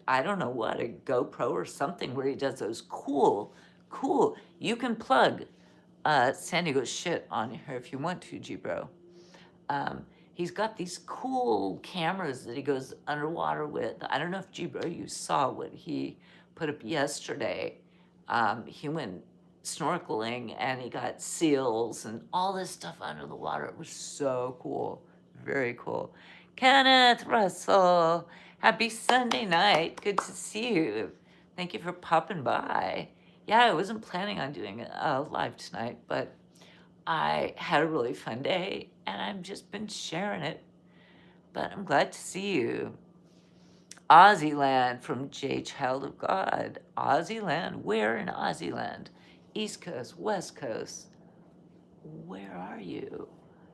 I don't know what, a GoPro or something where he does those cool. You can plug San Diego shit on here if you want to, G-Bro. He's got these cool cameras that he goes underwater with. I don't know if G-Bro, you saw what he put up yesterday. He went snorkeling and he got seals and all this stuff under the water. It was so cool. Very cool. Kenneth Russell, happy Sunday night. Good to see you. Thank you for popping by. Yeah, I wasn't planning on doing a live tonight, but I had a really fun day and I've just been sharing it. But I'm glad to see you. Aussie from J Child of God. Aussie where in Aussie? East Coast, West Coast. Where are you?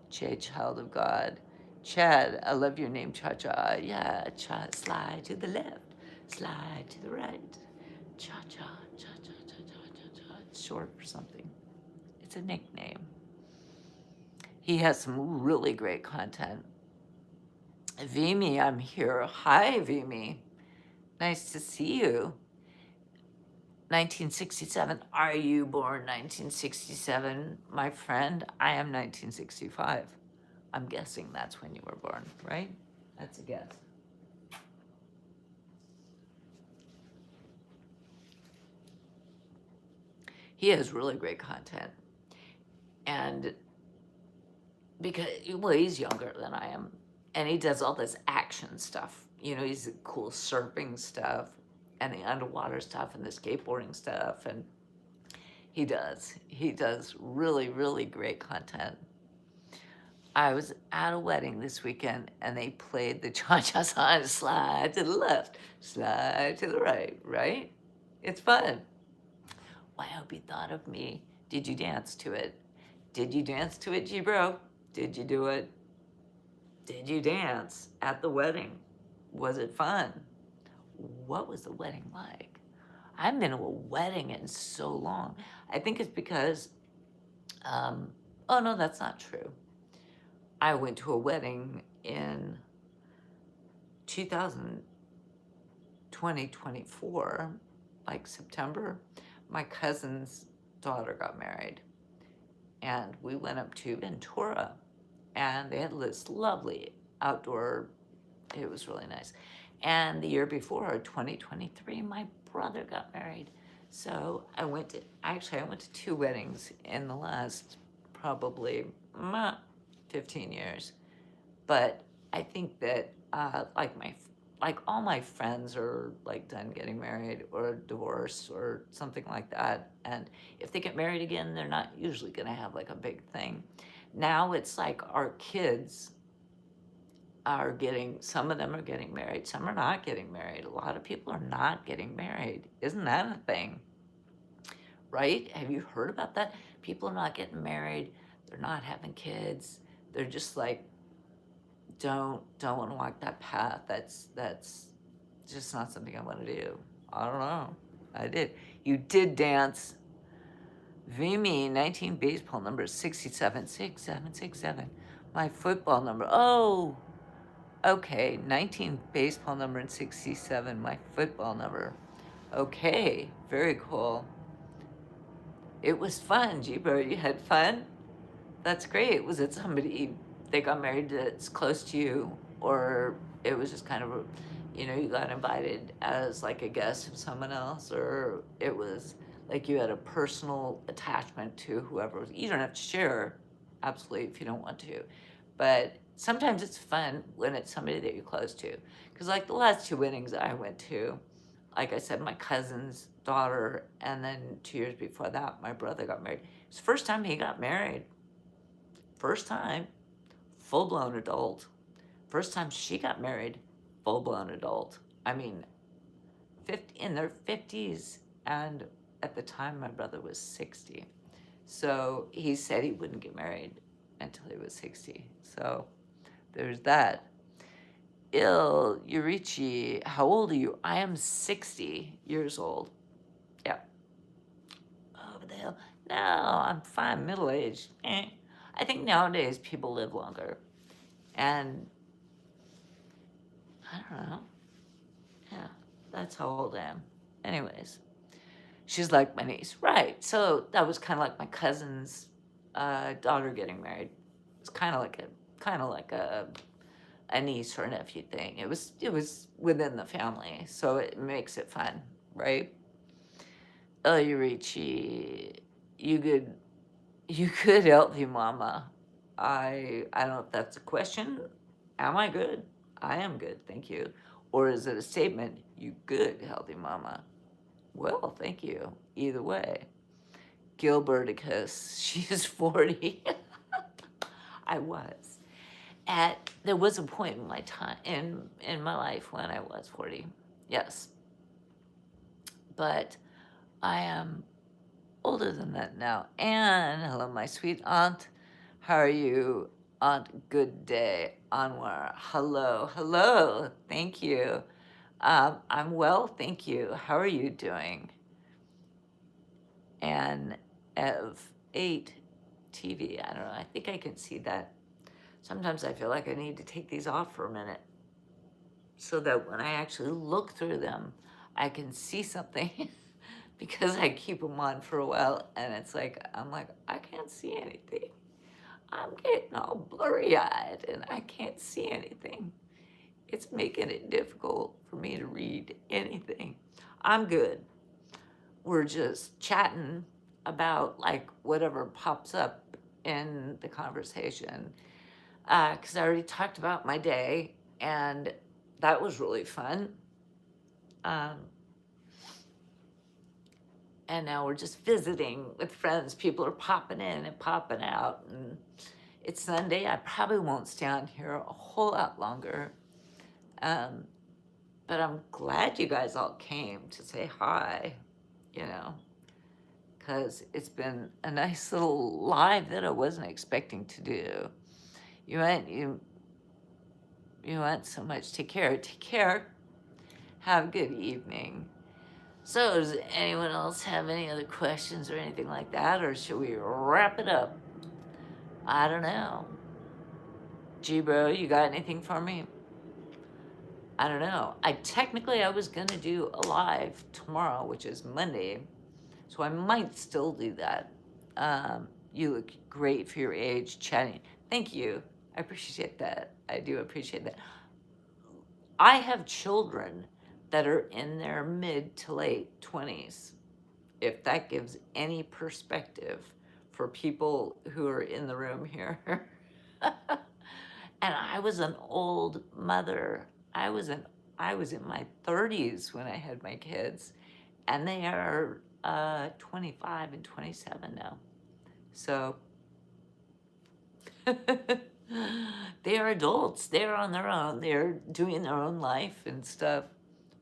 J Child of God. Chad, I love your name, Cha-Cha. Yeah, Cha, slide to the left, slide to the right. Cha-Cha, Cha-Cha, Cha-Cha, Cha-Cha. It's short for something. It's a nickname. He has some really great content. Vimy, I'm here. Hi, Vimy. Nice to see you. 1967. Are you born 1967, my friend? I am 1965. I'm guessing that's when you were born, right? That's a guess. He has really great content. And because, well, he's younger than I am. And he does all this action stuff. He's cool surfing stuff and the underwater stuff and the skateboarding stuff. And he does really, really great content. I was at a wedding this weekend and they played the cha-cha song, slide to the left, slide to the right, right? It's fun. Well, I hope you thought of me. Did you dance to it? Did you dance to it, G-Bro? Did you do it? Did you dance at the wedding? Was it fun? What was the wedding like? I haven't been to a wedding in so long. I think it's because, oh no, that's not true. I went to a wedding in 2024, like September. My cousin's daughter got married and we went up to Ventura and they had this lovely outdoor, it was really nice. And the year before, 2023, my brother got married. So I went to 2 weddings in the last probably 15 years. But I think that all my friends are like done getting married or divorced or something like that. And if they get married again, they're not usually gonna have like a big thing. Now it's like our kids are some of them are getting married, some are not getting married. A lot of people are not getting married. Isn't that a thing? Right? Have you heard about that? People are not getting married, they're not having kids, they're just like, don't want to walk that path. That's just not something I want to do. I don't know. I did. You did dance. Vimy, 19 baseball number 67, 6767. My football number. Oh, okay. 19 baseball number and 67. My football number. Okay, very cool. It was fun, G-Bro. You had fun? That's great. Was it somebody they got married that's close to you, or it was just kind of you got invited as like a guest of someone else, or it was like you had a personal attachment to whoever was. You don't have to share, absolutely, if you don't want to. But sometimes it's fun when it's somebody that you're close to. Because like the last two weddings I went to, like I said, my cousin's daughter, and then 2 years before that, my brother got married. It's the first time he got married. First time, full blown adult. First time she got married, full blown adult. I mean, 50, in their 50s, and at the time my brother was 60. So he said he wouldn't get married until he was 60. So there's that. Yurichi, how old are you? I am 60 years old. Yeah. Oh, what the hell? No, I'm fine, middle aged. I think nowadays people live longer. And I don't know. Yeah, that's how old I am. Anyways, she's like my niece. Right. So that was kind of like my cousin's daughter getting married. It's kind of like a niece or nephew thing. It was within the family, so it makes it fun, right? Oh, Yurichi, you could help me, Mama. I don't know if that's a question. Am I good? I am good, thank you. Or is it a statement? You good, healthy Mama. Well, thank you. Either way. Gilberticus, she's 40. I was. There was a point in my time in my life when I was 40. Yes. But I am older than that now. And hello, my sweet aunt. How are you? Aunt, good day. Anwar, hello. Thank you. I'm well, thank you. How are you doing? And Ev8 TV, I don't know. I think I can see that. Sometimes I feel like I need to take these off for a minute so that when I actually look through them, I can see something because I keep them on for a while and it's like, I'm like, I can't see anything. I'm getting all blurry-eyed and I can't see anything. It's making it difficult for me to read anything. I'm good. We're just chatting about like whatever pops up in the conversation. Because I already talked about my day and that was really fun. Um, and now we're just visiting with friends. People are popping in and popping out. And it's Sunday. I probably won't stay on here a whole lot longer. But I'm glad you guys all came to say hi, because it's been a nice little live that I wasn't expecting to do. You want so much. Take care. Take care. Have a good evening. So, does anyone else have any other questions or anything like that, or should we wrap it up? I don't know. G-Bro, you got anything for me? I don't know. I was gonna do a live tomorrow, which is Monday, so I might still do that. You look great for your age, chatting. Thank you. I appreciate that. I do appreciate that. I have children that are in their mid to late 20s, if that gives any perspective for people who are in the room here. And I was an old mother. I was in my 30s when I had my kids, and they are 25 and 27 now. So they are adults. They're on their own. They're doing their own life and stuff,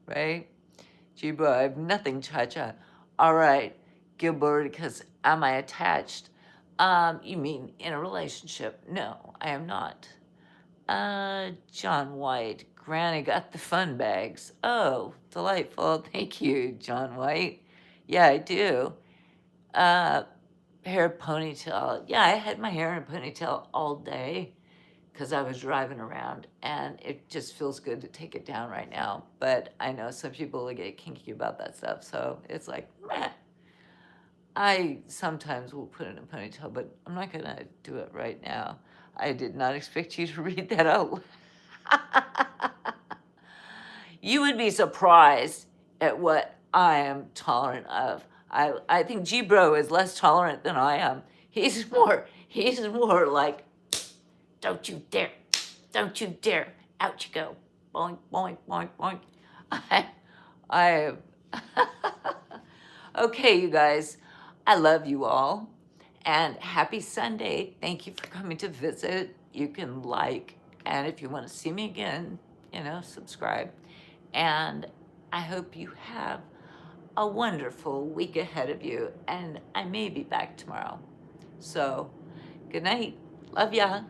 right? Jibo, I have nothing, Cha-Cha. All right, Gilbert, because am I attached? You mean in a relationship? No, I am not. John White, Granny got the fun bags. Oh, delightful. Thank you, John White. Yeah, I do. Hair ponytail. Yeah, I had my hair in a ponytail all day because I was driving around and it just feels good to take it down right now. But I know some people will get kinky about that stuff, so it's like, meh. I sometimes will put it in a ponytail, but I'm not gonna do it right now. I did not expect you to read that out. You would be surprised at what I am tolerant of. I think G-Bro is less tolerant than I am. He's more like, don't you dare, don't you dare, out you go, boink, boink, boink, boink. I okay, you guys, I love you all, and happy Sunday. Thank you for coming to visit. You can like, and if you want to see me again, subscribe. And I hope you have a wonderful week ahead of you, and I may be back tomorrow. So, good night. Love ya.